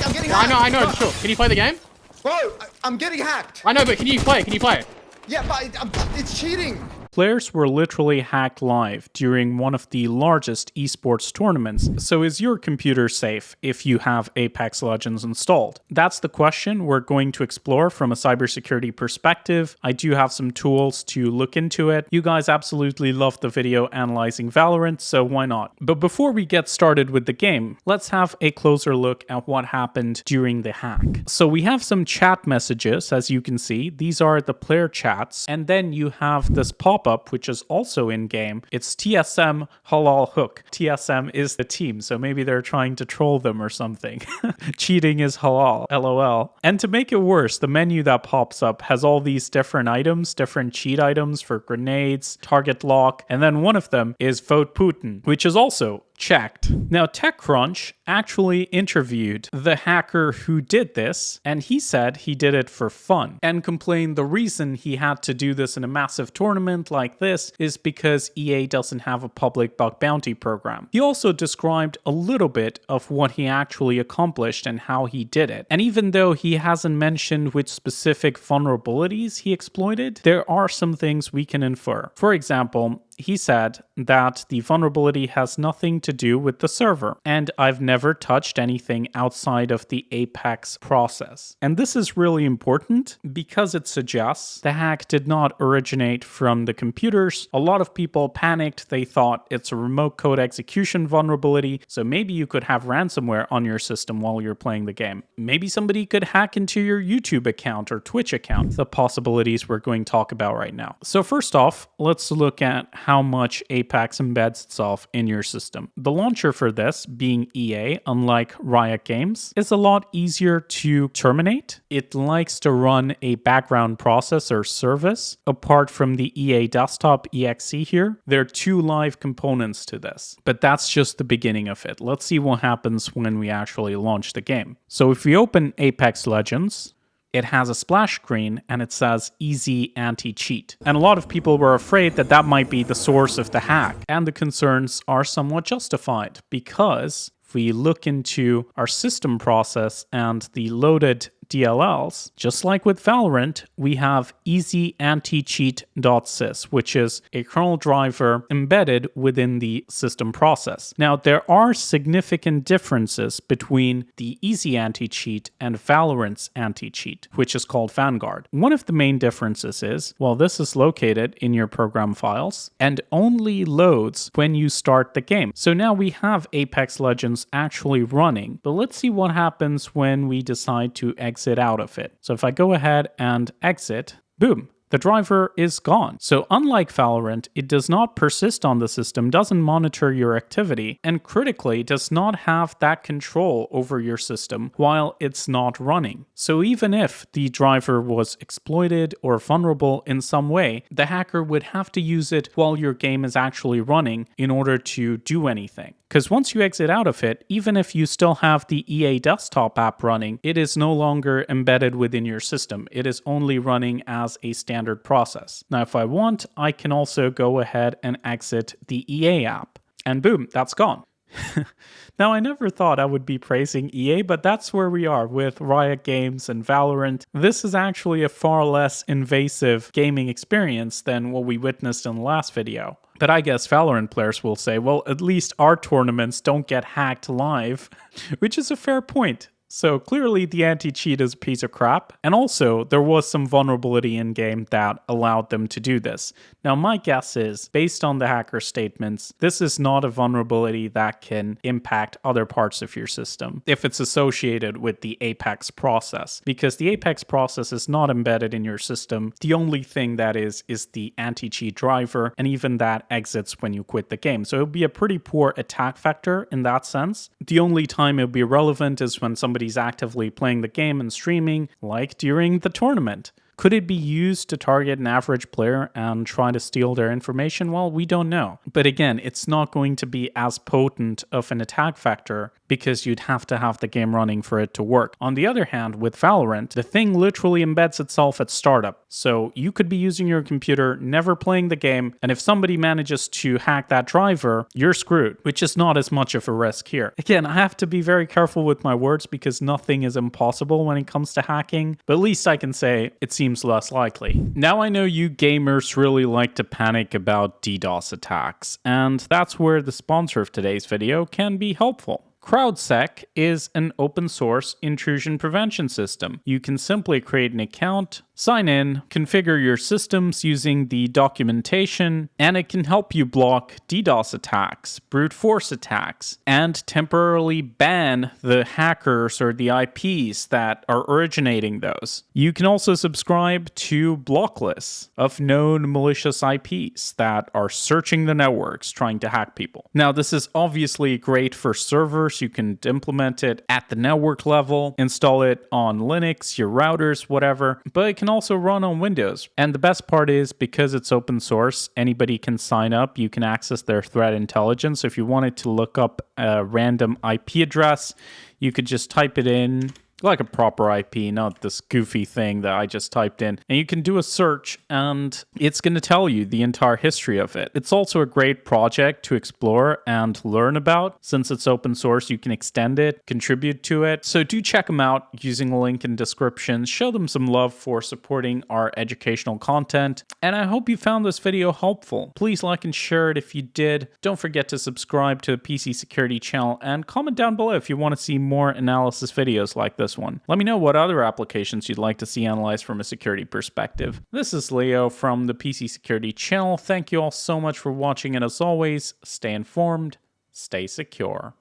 I'm getting I hacked. know, sure. Can you play the game? Bro, I'm getting hacked. I know, but can you play? Can you play? Yeah, but it's cheating. Players were literally hacked live during one of the largest esports tournaments, so is your computer safe if you have Apex Legends installed? That's the question we're going to explore from a cybersecurity perspective. I do have some tools to look into it. You guys absolutely loved the video analyzing Valorant, so why not? But before we get started with the game, let's have a closer look at what happened during the hack. So we have some chat messages, as you can see. These are the player chats, and then you have this pop-up which is also in game. It's TSM Halal Hook. TSM is the team, so maybe they're trying to troll them or something. Cheating is halal, LOL. And to make it worse, the menu that pops up has all these different items, different cheat items for grenades, target lock, and then one of them is Vote Putin, which is also checked. Now, TechCrunch actually interviewed the hacker who did this, and he said he did it for fun and complained the reason he had to do this in a massive tournament like this is because EA doesn't have a public bug bounty program. He also described a little bit of what he actually accomplished and how he did it. And even though he hasn't mentioned which specific vulnerabilities he exploited, there are some things we can infer. For example, he said that the vulnerability has nothing to do with the server, and I've never touched anything outside of the Apex process. And this is really important because it suggests the hack did not originate from the computers. A lot of people panicked. They thought it's a remote code execution vulnerability, so maybe you could have ransomware on your system while you're playing the game. Maybe somebody could hack into your YouTube account or Twitch account. The possibilities we're going to talk about right now. So first off, let's look at how much Apex embeds itself in your system. The launcher for this, being EA, unlike Riot Games, is a lot easier to terminate. It likes to run a background process or service. Apart from the EA desktop exe here, there are two live components to this, but that's just the beginning of it. Let's see what happens when we actually launch the game. So if we open Apex Legends, it has a splash screen and it says easy anti-cheat. And a lot of people were afraid that that might be the source of the hack. And the concerns are somewhat justified because if we look into our system process and the loaded DLLs, just like with Valorant, we have easyanticheat.sys, which is a kernel driver embedded within the system process. Now, there are significant differences between the easy anti-cheat and Valorant's anti-cheat, which is called Vanguard. One of the main differences is, well, this is located in your program files and only loads when you start the game. So now we have Apex Legends actually running, but let's see what happens when we decide to exit out of it. So if I go ahead and exit, boom, the driver is gone. So unlike Valorant, it does not persist on the system, doesn't monitor your activity, and critically does not have that control over your system while it's not running. So even if the driver was exploited or vulnerable in some way, the hacker would have to use it while your game is actually running in order to do anything. Because once you exit out of it, even if you still have the EA desktop app running, it is no longer embedded within your system. It is only running as a standard process. Now, if I want, I can also go ahead and exit the EA app. And boom, that's gone. Now, I never thought I would be praising EA, but that's where we are with Riot Games and Valorant. This is actually a far less invasive gaming experience than what we witnessed in the last video. But I guess Valorant players will say, well, at least our tournaments don't get hacked live, which is a fair point. So clearly the anti-cheat is a piece of crap. And also there was some vulnerability in game that allowed them to do this. Now my guess is, based on the hacker statements, this is not a vulnerability that can impact other parts of your system if it's associated with the Apex process. Because the Apex process is not embedded in your system. The only thing that is the anti-cheat driver, and even that exits when you quit the game. So it would be a pretty poor attack vector in that sense. The only time it would be relevant is when somebody's actively playing the game and streaming, like during the tournament. Could it be used to target an average player and try to steal their information? Well, we don't know. But again, it's not going to be as potent of an attack vector because you'd have to have the game running for it to work. On the other hand, with Valorant, the thing literally embeds itself at startup. So you could be using your computer, never playing the game, and if somebody manages to hack that driver, you're screwed, which is not as much of a risk here. Again, I have to be very careful with my words because nothing is impossible when it comes to hacking, but at least I can say it seems less likely. Now I know you gamers really like to panic about DDoS attacks, and that's where the sponsor of today's video can be helpful. CrowdSec is an open source intrusion prevention system. You can simply create an account, sign in, configure your systems using the documentation, and it can help you block DDoS attacks, brute force attacks, and temporarily ban the hackers or the IPs that are originating those. You can also subscribe to block lists of known malicious IPs that are searching the networks trying to hack people. Now, this is obviously great for servers. You can implement it at the network level, install it on Linux, your routers, whatever, but it can also run on Windows. And the best part is, because it's open source, anybody can sign up. You can access their threat intelligence. If you wanted to look up a random IP address, you could just type it in like a proper IP, not this goofy thing that I just typed in. And you can do a search and it's going to tell you the entire history of it. It's also a great project to explore and learn about. Since it's open source, you can extend it, contribute to it. So do check them out using the link in description. Show them some love for supporting our educational content. And I hope you found this video helpful. Please like and share it if you did. Don't forget to subscribe to the PC Security channel and comment down below if you want to see more analysis videos like this one. Let me know what other applications you'd like to see analyzed from a security perspective. This is Leo from the PC Security channel. Thank you all so much for watching, and as always, stay informed, stay secure.